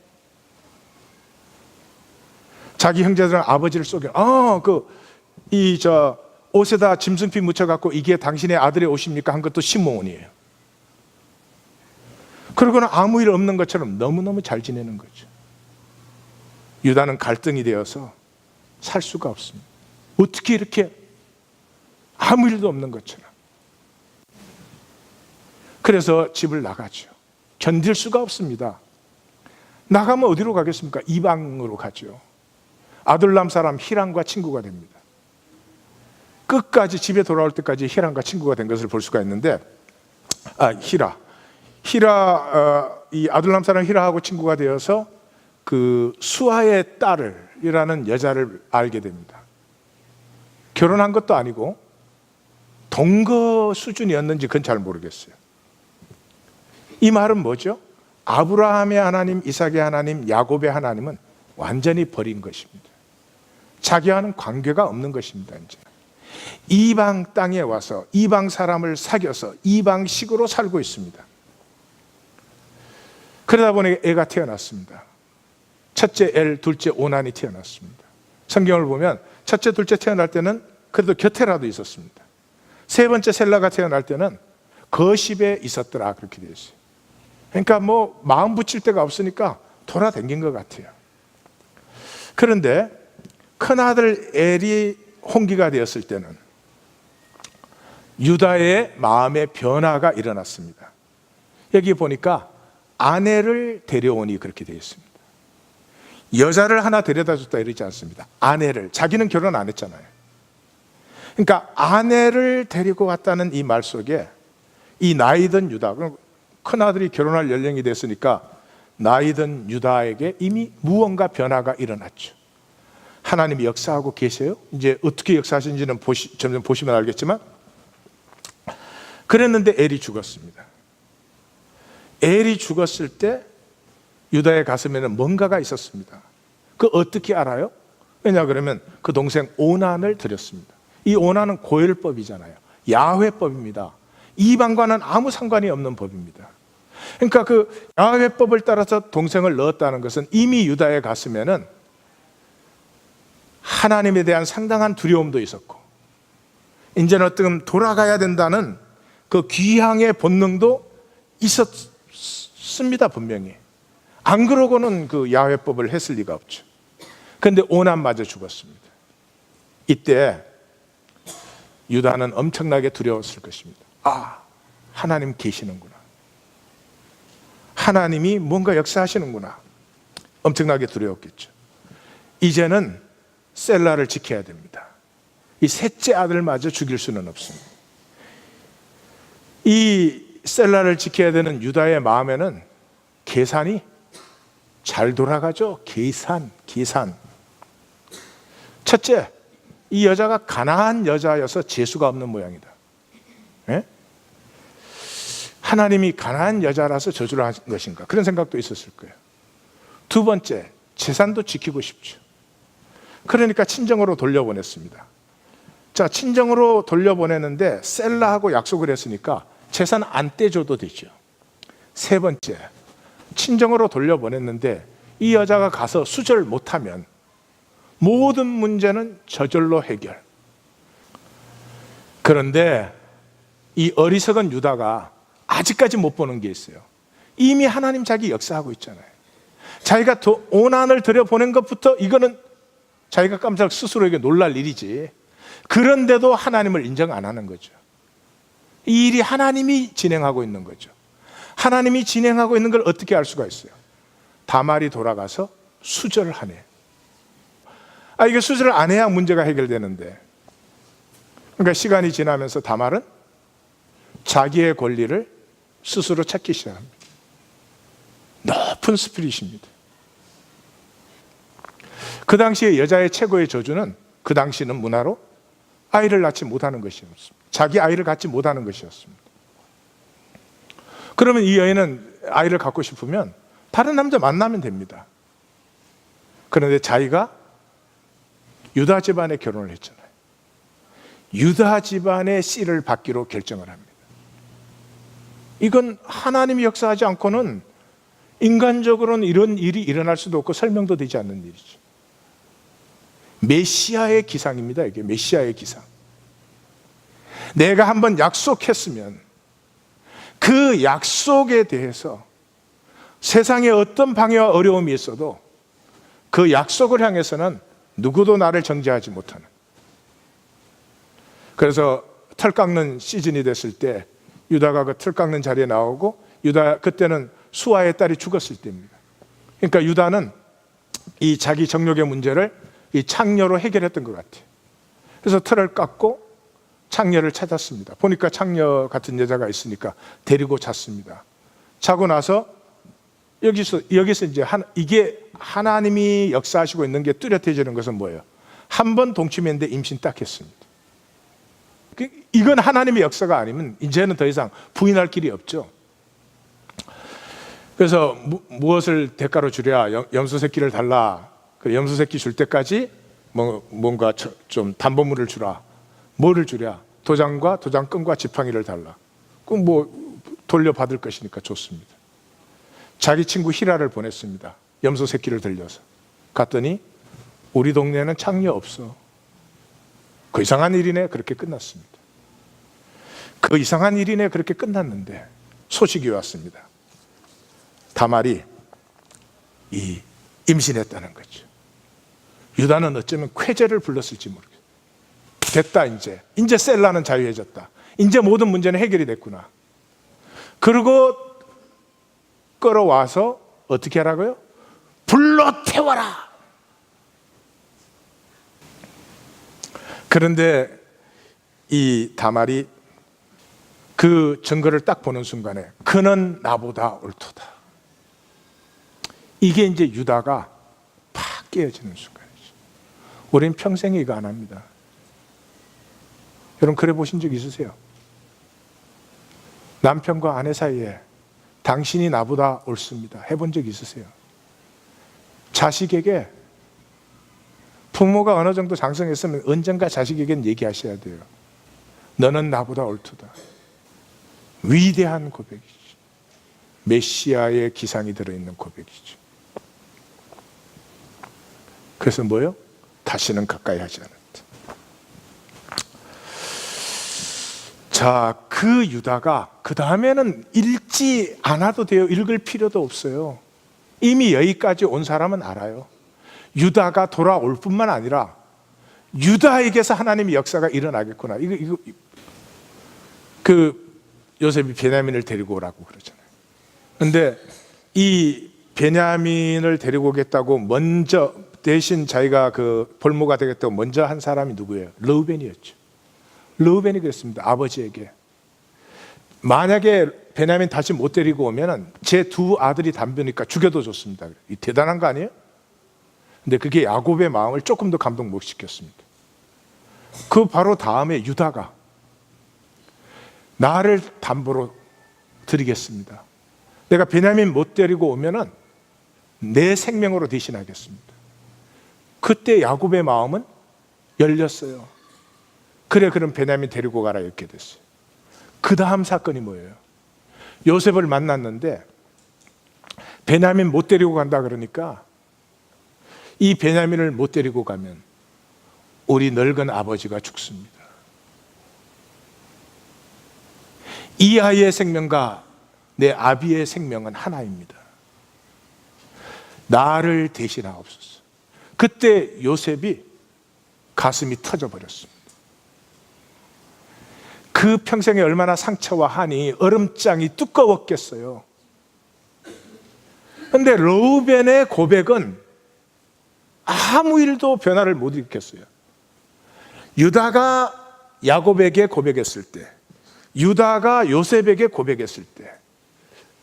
Speaker 2: 자기 형제들은 아버지를 속여. 옷에다 짐승피 묻혀갖고 이게 당신의 아들의 옷입니까? 한 것도 시므온이에요. 그러고는 아무 일 없는 것처럼 너무너무 잘 지내는 거죠. 유다는 갈등이 되어서 살 수가 없습니다. 어떻게 이렇게 아무 일도 없는 것처럼. 그래서 집을 나가죠. 견딜 수가 없습니다. 나가면 어디로 가겠습니까? 이방으로 가죠. 아둘람 사람 히람과 친구가 됩니다. 끝까지 집에 돌아올 때까지 히람과 친구가 된 것을 볼 수가 있는데, 이 아둘람 사람 히라하고 친구가 되어서 그 수아의 딸이라는 여자를 알게 됩니다. 결혼한 것도 아니고 동거 수준이었는지 그건 잘 모르겠어요. 이 말은 뭐죠? 아브라함의 하나님, 이삭의 하나님, 야곱의 하나님은 완전히 버린 것입니다. 자기와는 관계가 없는 것입니다. 이제 이방 땅에 와서 이방 사람을 사귀어서 이방식으로 살고 있습니다. 그러다 보니 애가 태어났습니다. 첫째 엘, 둘째 오난이 태어났습니다. 성경을 보면 첫째, 둘째 태어날 때는 그래도 곁에라도 있었습니다. 세 번째 셀라가 태어날 때는 거십에 있었더라 그렇게 되어 있어요. 그러니까 뭐 마음 붙일 데가 없으니까 돌아다닌 것 같아요. 그런데 큰아들 엘이 홍기가 되었을 때는 유다의 마음의 변화가 일어났습니다. 여기 보니까 아내를 데려오니 그렇게 되어 있습니다. 여자를 하나 데려다 줬다 이러지 않습니다. 아내를, 자기는 결혼 안 했잖아요. 그러니까 아내를 데리고 왔다는 이 말 속에 이 나이든 유다, 큰아들이 결혼할 연령이 됐으니까 나이든 유다에게 이미 무언가 변화가 일어났죠. 하나님이 역사하고 계세요. 이제 어떻게 역사하시는지는 점점 보시면 알겠지만, 그랬는데 엘이 죽었습니다. 엘이 죽었을 때 유다의 가슴에는 뭔가가 있었습니다. 그 어떻게 알아요? 왜냐 그러면 그 동생 오난을 드렸습니다. 이 오난은 고혈법이잖아요. 야훼법입니다. 이방과는 아무 상관이 없는 법입니다. 그러니까 그 야훼법을 따라서 동생을 넣었다는 것은 이미 유다의 가슴에는 하나님에 대한 상당한 두려움도 있었고, 이제는 어떻게 돌아가야 된다는 그 귀향의 본능도 있었습니다. 분명히. 안 그러고는 그 야훼법을 했을 리가 없죠. 그런데 오난마저 죽었습니다. 이때 유다는 엄청나게 두려웠을 것입니다. 하나님 계시는구나. 하나님이 뭔가 역사하시는구나. 엄청나게 두려웠겠죠. 이제는 셀라를 지켜야 됩니다. 이 셋째 아들마저 죽일 수는 없습니다. 이 셀라를 지켜야 되는 유다의 마음에는 계산이 잘 돌아가죠. 계산. 첫째, 이 여자가 가난한 여자여서 재수가 없는 모양이다. 예? 하나님이 가난한 여자라서 저주를 한 것인가, 그런 생각도 있었을 거예요. 두 번째, 재산도 지키고 싶죠. 그러니까 친정으로 돌려보냈습니다. 자, 친정으로 돌려보내는데 셀라하고 약속을 했으니까 재산 안 떼줘도 되죠. 세 번째, 친정으로 돌려보냈는데 이 여자가 가서 수절 못하면 모든 문제는 저절로 해결. 그런데 이 어리석은 유다가 아직까지 못 보는 게 있어요. 이미 하나님 자기 역사하고 있잖아요. 자기가 오난을 들여보낸 것부터 이거는 자기가 깜짝 스스로에게 놀랄 일이지. 그런데도 하나님을 인정 안 하는 거죠. 이 일이 하나님이 진행하고 있는 거죠. 하나님이 진행하고 있는 걸 어떻게 알 수가 있어요? 다말이 돌아가서 수절을 하네. 이게 수절을 안 해야 문제가 해결되는데. 그러니까 시간이 지나면서 다말은 자기의 권리를 스스로 찾기 시작합니다. 높은 스피릿입니다. 그 당시에 여자의 최고의 저주는 그 당시는 문화로 아이를 낳지 못하는 것이었습니다. 자기 아이를 갖지 못하는 것이었습니다. 그러면 이 여인은 아이를 갖고 싶으면 다른 남자 만나면 됩니다. 그런데 자기가 유다 집안에 결혼을 했잖아요. 유다 집안의 씨를 받기로 결정을 합니다. 이건 하나님이 역사하지 않고는 인간적으로는 이런 일이 일어날 수도 없고 설명도 되지 않는 일이죠. 메시아의 기상입니다. 이게 메시아의 기상. 내가 한번 약속했으면 그 약속에 대해서 세상에 어떤 방해와 어려움이 있어도 그 약속을 향해서는 누구도 나를 정죄하지 못하는. 그래서 털 깎는 시즌이 됐을 때 유다가 그 털 깎는 자리에 나오고, 유다 그때는 수아의 딸이 죽었을 때입니다. 그러니까 유다는 이 자기 정욕의 문제를 이 창녀로 해결했던 것 같아요. 그래서 털을 깎고 창녀를 찾았습니다. 보니까 창녀 같은 여자가 있으니까 데리고 잤습니다. 자고 나서 여기서 이제 이게 하나님이 역사하시고 있는 게 뚜렷해지는 것은 뭐예요? 한 번 동침했는데 임신 딱 했습니다. 이건 하나님의 역사가 아니면 이제는 더 이상 부인할 길이 없죠. 그래서 무엇을 대가로 주랴? 염소 새끼를 달라. 염소 새끼 줄 때까지 뭔가 좀 담보물을 주라. 뭐를 주랴? 도장과 도장끈과 지팡이를 달라. 그럼 뭐 돌려받을 것이니까 좋습니다. 자기 친구 히라를 보냈습니다. 염소 새끼를 들려서. 갔더니 우리 동네에는 창녀 없어. 그 이상한 일이네. 그렇게 끝났습니다. 그 이상한 일이네. 그렇게 끝났는데 소식이 왔습니다. 다말이 임신했다는 거죠. 유다는 어쩌면 쾌재를 불렀을지 모르겠어요. 됐다, 이제 셀라는 자유해졌다. 이제 모든 문제는 해결이 됐구나. 그리고 끌어와서 어떻게 하라고요? 불러 태워라. 그런데 이 다말이 그 증거를 딱 보는 순간에 그는 나보다 옳도다. 이게 이제 유다가 팍 깨어지는 순간이죠. 우린 평생에 이거 안 합니다. 여러분 그래 보신 적 있으세요? 남편과 아내 사이에 당신이 나보다 옳습니다. 해본 적 있으세요? 자식에게 부모가 어느 정도 장성했으면 언젠가 자식에게는 얘기하셔야 돼요. 너는 나보다 옳도다. 위대한 고백이죠. 메시아의 기상이 들어있는 고백이죠. 그래서 뭐요? 다시는 가까이 하지 않았다. 자, 그 유다가 그 다음에는 읽지 않아도 돼요. 읽을 필요도 없어요. 이미 여기까지 온 사람은 알아요. 유다가 돌아올 뿐만 아니라 유다에게서 하나님의 역사가 일어나겠구나. 요셉이 베냐민을 데리고 오라고 그러잖아요. 그런데 이 베냐민을 데리고 오겠다고 먼저 대신 자기가 그 볼모가 되겠다고 먼저 한 사람이 누구예요? 르우벤이었죠. 르우벤이 그랬습니다. 아버지에게 만약에 베냐민 다시 못 데리고 오면 제 두 아들이 담배니까 죽여도 좋습니다. 이 대단한 거 아니에요? 근데 그게 야곱의 마음을 조금 더 감동 못 시켰습니다. 그 바로 다음에 유다가 나를 담보로 드리겠습니다. 내가 베냐민 못 데리고 오면은 내 생명으로 대신하겠습니다. 그때 야곱의 마음은 열렸어요. 그래, 그럼 베냐민 데리고 가라 이렇게 됐어요. 그 다음 사건이 뭐예요? 요셉을 만났는데 베냐민 못 데리고 간다 그러니까 이 베냐민을 못 데리고 가면 우리 늙은 아버지가 죽습니다. 이 아이의 생명과 내 아비의 생명은 하나입니다. 나를 대신하옵소서. 그때 요셉이 가슴이 터져버렸습니다. 그 평생에 얼마나 상처와 한이, 얼음장이 두꺼웠겠어요. 그런데 르우벤의 고백은 아무 일도 변화를 못 일으켰어요. 유다가 야곱에게 고백했을 때, 유다가 요셉에게 고백했을 때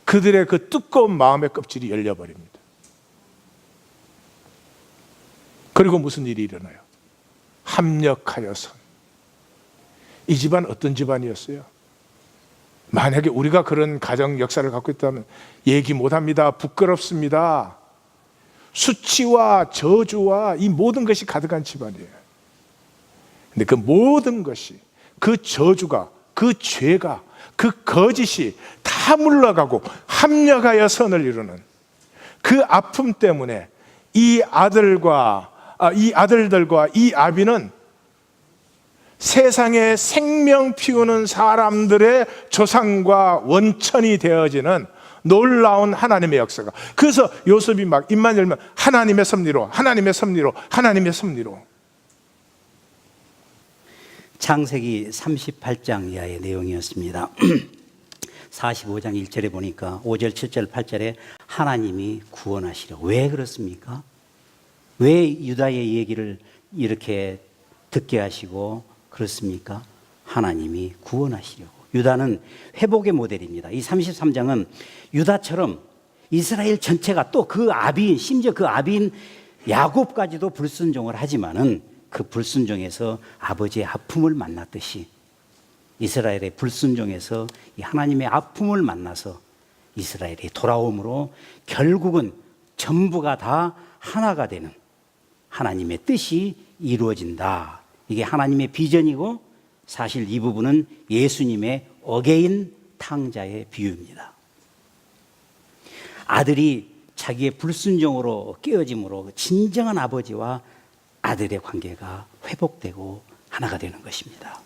Speaker 2: 그들의 그 두꺼운 마음의 껍질이 열려버립니다. 그리고 무슨 일이 일어나요? 합력하여서. 이 집안 어떤 집안이었어요? 만약에 우리가 그런 가정 역사를 갖고 있다면 얘기 못합니다. 부끄럽습니다. 수치와 저주와 이 모든 것이 가득한 집안이에요. 근데 그 모든 것이, 그 저주가, 그 죄가, 그 거짓이 다 물러가고 합력하여 선을 이루는 그 아픔 때문에 이 아들들과 이 아비는 세상에 생명 피우는 사람들의 조상과 원천이 되어지는 놀라운 하나님의 역사가. 그래서 요셉이 막 입만 열면 하나님의 섭리로, 하나님의 섭리로, 하나님의 섭리로.
Speaker 1: 창세기 38장 이하의 내용이었습니다. 45장 1절에 보니까 5절, 7절, 8절에 하나님이 구원하시려. 왜 그렇습니까? 왜 유다의 얘기를 이렇게 듣게 하시고 그렇습니까? 하나님이 구원하시려고. 유다는 회복의 모델입니다. 이 33장은 유다처럼 이스라엘 전체가 또 그 아비인, 심지어 그 아비인 야곱까지도 불순종을 하지만은 그 불순종에서 아버지의 아픔을 만났듯이 이스라엘의 불순종에서 이 하나님의 아픔을 만나서 이스라엘이 돌아옴으로 결국은 전부가 다 하나가 되는 하나님의 뜻이 이루어진다. 이게 하나님의 비전이고 사실 이 부분은 예수님의 어게인 탕자의 비유입니다. 아들이 자기의 불순종으로 깨어짐으로 진정한 아버지와 아들의 관계가 회복되고 하나가 되는 것입니다.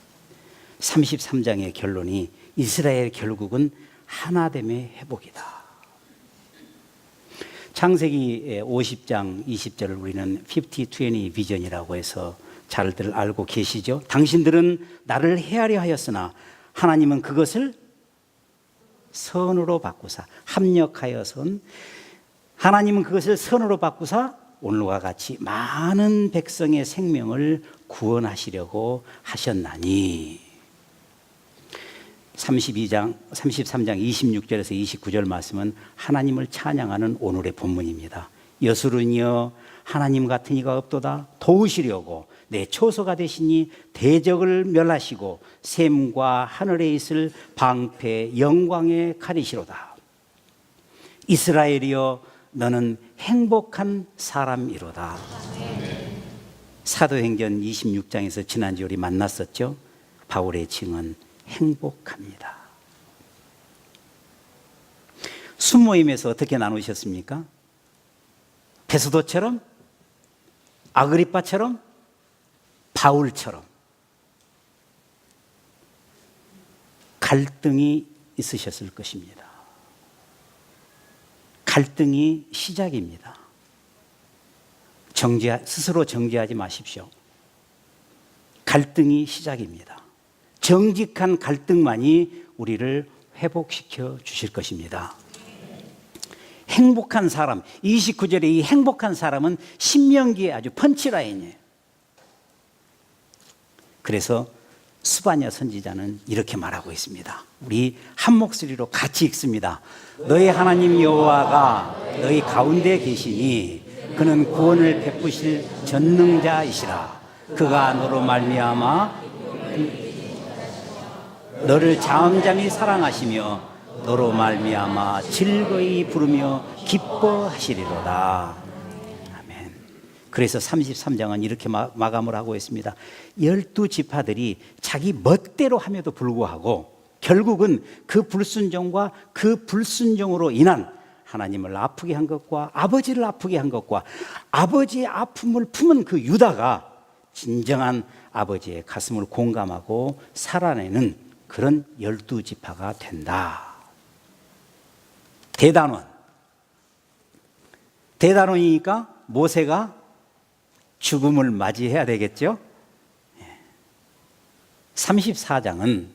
Speaker 1: 33장의 결론이 이스라엘 결국은 하나됨의 회복이다. 창세기 50장 20절을 우리는 50-20 비전이라고 해서 잘들 알고 계시죠? 당신들은 나를 헤아려 하였으나 하나님은 그것을 선으로 바꾸사, 합력하여선 하나님은 그것을 선으로 바꾸사 오늘과 같이 많은 백성의 생명을 구원하시려고 하셨나니. 33장 26절에서 29절 말씀은 하나님을 찬양하는 오늘의 본문입니다. 여수르니여 하나님 같은 이가 없도다. 도우시려고 내 초소가 되시니 대적을 멸하시고 샘과 하늘에 있을 방패 영광의 칼이시로다. 이스라엘이여 너는 행복한 사람이로다. 사도행전 26장에서 지난주 우리 만났었죠. 바울의 칭은 행복합니다. 순모임에서 어떻게 나누셨습니까? 베스도처럼, 아그리빠처럼, 바울처럼 갈등이 있으셨을 것입니다. 갈등이 시작입니다. 스스로 정죄하지 마십시오. 갈등이 시작입니다. 정직한 갈등만이 우리를 회복시켜 주실 것입니다. 행복한 사람, 29절에 이 행복한 사람은 신명기의 아주 펀치라인이에요. 그래서 스바냐 선지자는 이렇게 말하고 있습니다. 우리 한 목소리로 같이 읽습니다. 너희 하나님 여호와가 너희 가운데 계시니 그는 구원을 베푸실 전능자이시라. 그가 너로 말미암아 너를 잠잠히 사랑하시며 너로 말미암아 즐거이 부르며 기뻐하시리로다. 아멘. 그래서 33장은 이렇게 마감을 하고 있습니다. 12지파들이 자기 멋대로 함에도 불구하고 결국은 그 불순종과 그 불순종으로 인한 하나님을 아프게 한 것과 아버지를 아프게 한 것과 아버지의 아픔을 품은 그 유다가 진정한 아버지의 가슴을 공감하고 살아내는 그런 12지파가 된다. 대단원 대단원이니까 모세가 죽음을 맞이해야 되겠죠. 34장은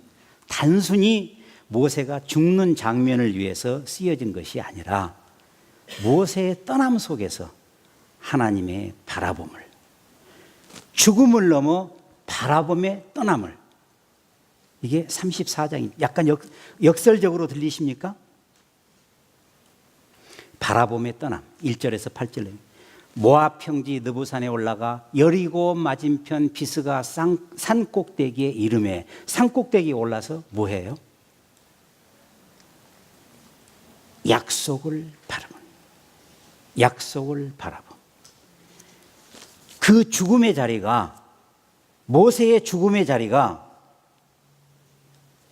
Speaker 1: 단순히 모세가 죽는 장면을 위해서 쓰여진 것이 아니라 모세의 떠남 속에서 하나님의 바라봄을, 죽음을 넘어 바라봄의 떠남을, 이게 34장이 약간 역설적으로 들리십니까? 바라봄의 떠남, 1절에서 8절. 모압 평지 느부산에 올라가 여리고 맞은편 비스가 산 꼭대기에 이름에, 산 꼭대기에 올라서 뭐 해요? 약속을 바라봄. 약속을 바라봄. 그 죽음의 자리가, 모세의 죽음의 자리가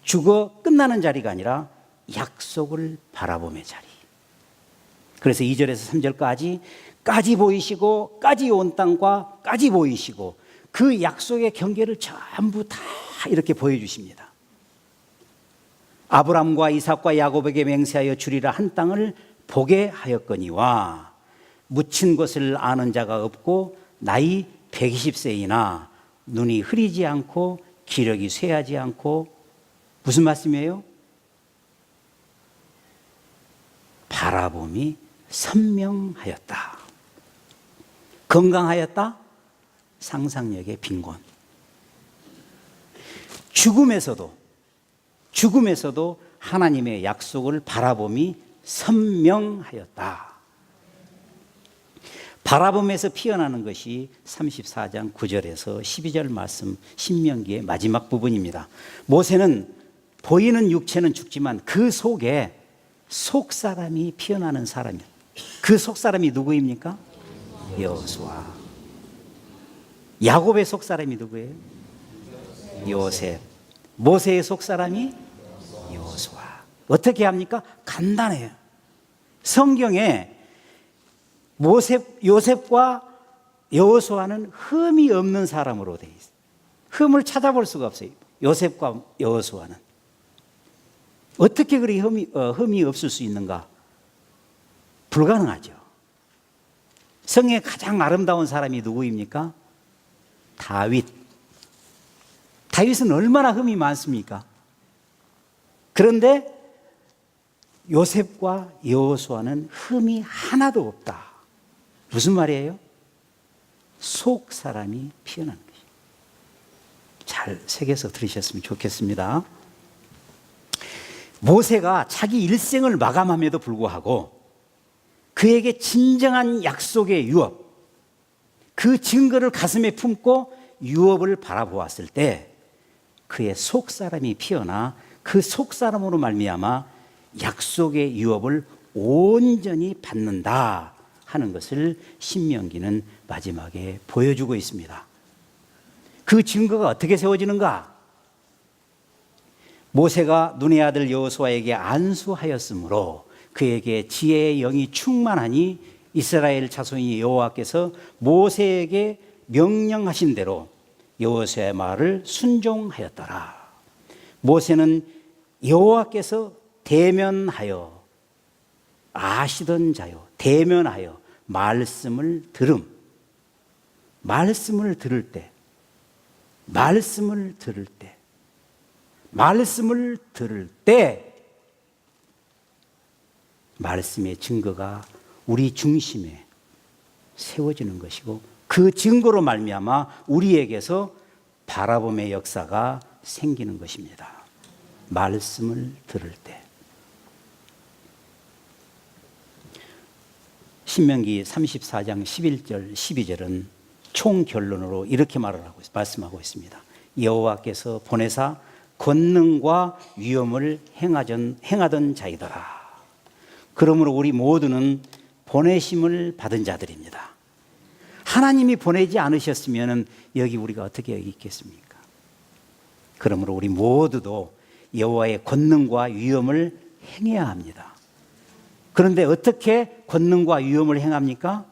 Speaker 1: 죽어 끝나는 자리가 아니라 약속을 바라봄의 자리. 그래서 2절에서 3절까지 보이시고 까지 온 땅과 까지 보이시고 그 약속의 경계를 전부 다 이렇게 보여주십니다. 아브람과 이삭과 야곱에게 맹세하여 주리라 한 땅을 보게 하였거니와 묻힌 것을 아는 자가 없고 나이 120세이나 눈이 흐리지 않고 기력이 쇠하지 않고, 무슨 말씀이에요? 바라봄이 선명하였다. 건강하였다. 상상력의 빈곤. 죽음에서도 하나님의 약속을 바라봄이 선명하였다. 바라봄에서 피어나는 것이 34장 9절에서 12절 말씀, 신명기의 마지막 부분입니다. 모세는 보이는 육체는 죽지만 그 속에 속사람이 피어나는 사람이에요. 그 속사람이 누구입니까? 여호수아. 야곱의 속사람이 누구예요? 요셉. 모세의 속사람이 여호수아. 어떻게 합니까? 간단해요. 성경에 요셉과 여호수아는 흠이 없는 사람으로 되어 있어요. 흠을 찾아볼 수가 없어요. 요셉과 여호수아는. 어떻게 그리 흠이 없을 수 있는가? 불가능하죠. 성경에 가장 아름다운 사람이 누구입니까? 다윗. 다윗은 얼마나 흠이 많습니까? 그런데 요셉과 여호수아는 흠이 하나도 없다. 무슨 말이에요? 속 사람이 피어나는 것이에요. 잘 새겨서 들으셨으면 좋겠습니다. 모세가 자기 일생을 마감함에도 불구하고 그에게 진정한 약속의 유업, 그 증거를 가슴에 품고 유업을 바라보았을 때 그의 속사람이 피어나 그 속사람으로 말미암아 약속의 유업을 온전히 받는다 하는 것을 신명기는 마지막에 보여주고 있습니다. 그 증거가 어떻게 세워지는가? 모세가 눈의 아들 여호수아에게 안수하였으므로 그에게 지혜의 영이 충만하니 이스라엘 자손이 여호와께서 모세에게 명령하신 대로 여호수아의 말을 순종하였더라. 모세는 여호와께서 대면하여 아시던 자요, 대면하여 말씀을 들을 때 말씀의 증거가 우리 중심에 세워지는 것이고 그 증거로 말미암아 우리에게서 바라봄의 역사가 생기는 것입니다. 말씀을 들을 때. 신명기 34장 11절 12절은 총결론으로 이렇게 말씀하고 있습니다. 여호와께서 보내사 권능과 위엄을 행하던 자이더라. 그러므로 우리 모두는 보내심을 받은 자들입니다. 하나님이 보내지 않으셨으면 여기 우리가 어떻게 여기 있겠습니까? 그러므로 우리 모두도 여호와의 권능과 위엄을 행해야 합니다. 그런데 어떻게 권능과 위엄을 행합니까?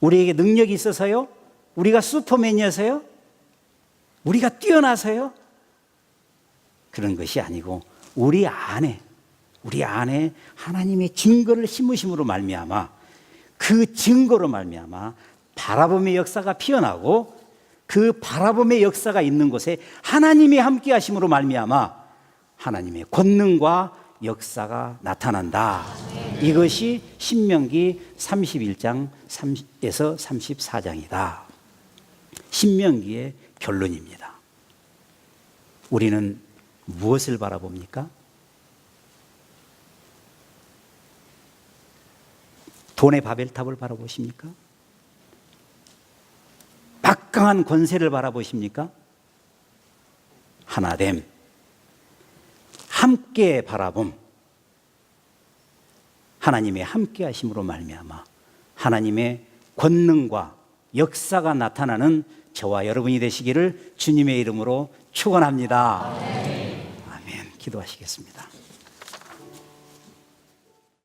Speaker 1: 우리에게 능력이 있어서요? 우리가 슈퍼맨이어서요? 우리가 뛰어나서요? 그런 것이 아니고 우리 안에 하나님의 증거를 심으심으로 말미암아 그 증거로 말미암아 바라봄의 역사가 피어나고 그 바라봄의 역사가 있는 곳에 하나님이 함께 하심으로 말미암아 하나님의 권능과 역사가 나타난다. 이것이 신명기 31장 3에서 34장이다. 신명기의 결론입니다. 우리는 무엇을 바라봅니까? 돈의 바벨탑을 바라보십니까? 막강한 권세를 바라보십니까? 하나됨, 함께 바라봄, 하나님의 함께 하심으로 말미암아 하나님의 권능과 역사가 나타나는 저와 여러분이 되시기를 주님의 이름으로 축원합니다. 아멘. 기도하시겠습니다.